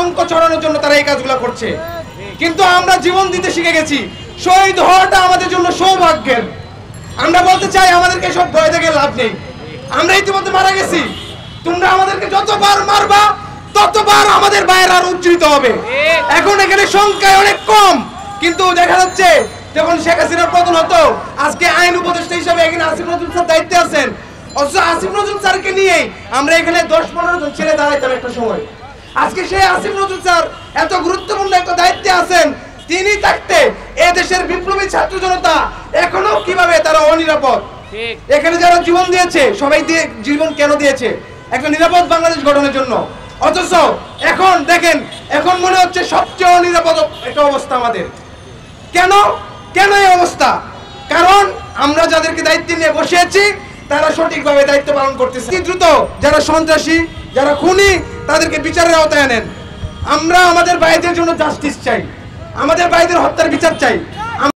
আতঙ্ক ছড়ানোর জন্য তারা এই কাজগুলো করছে। কিন্তু আমরা জীবন দিতে শিখে গেছি। শহীদ হওয়াটা আমাদের জন্য সৌভাগ্যের। আমরা বলতে চাই আমাদেরকে সব ভয় দেখে লাভ নেই। আমরা ইতিমধ্যে মারা গেছি, তোমরা আমাদেরকে যতবার মারবা ততবার আমাদের ভাইয়েরা আরো উজ্জীবিত হবে। এখন এখানে সংখ্যায় অনেক কম, কিন্তু দেখা যাচ্ছে যখন শেখ হাসিনার পতন হতো, আজকে আইন উপদেষ্টা হিসেবে এখানে আসিফ নজরুল স্যার দায়িত্বে আছেন। অথচ আসিফ নজরুল স্যারকে নিয়েই আমরা এখানে 10-15 জন ছেলে দাঁড়াইতাম একটা সময়। আজকে সেই আসিফ নজরুল স্যার এত গুরুত্বপূর্ণ একটা দায়িত্বে আছেন, তিনি থাকতে এ দেশের বিপ্লবী ছাত্র জনতা এখনো কিভাবে তারা অনিরাপদ। এখানে যারা জীবন দিয়েছে সবাই দিয়ে জীবন কেন দিয়েছে? একটা নিরাপদ বাংলাদেশ গঠনের জন্য। অথচ এখন দেখেন, এখন মনে হচ্ছে সবচেয়ে অনিরাপদ একটা অবস্থা আমাদের। কেন কেন এই অবস্থা? কারণ আমরা যাদেরকে দায়িত্ব নিয়ে বসে আছি তারা সঠিকভাবে দায়িত্ব পালন করতেছে। দ্রুত যারা সন্ত্রাসী, যারা খুনি, তাদেরকে বিচারের আওতায় আনেন। আমরা আমাদের ভাইদের জন্য জাস্টিস চাই, আমাদের ভাইদের হত্যার বিচার চাই।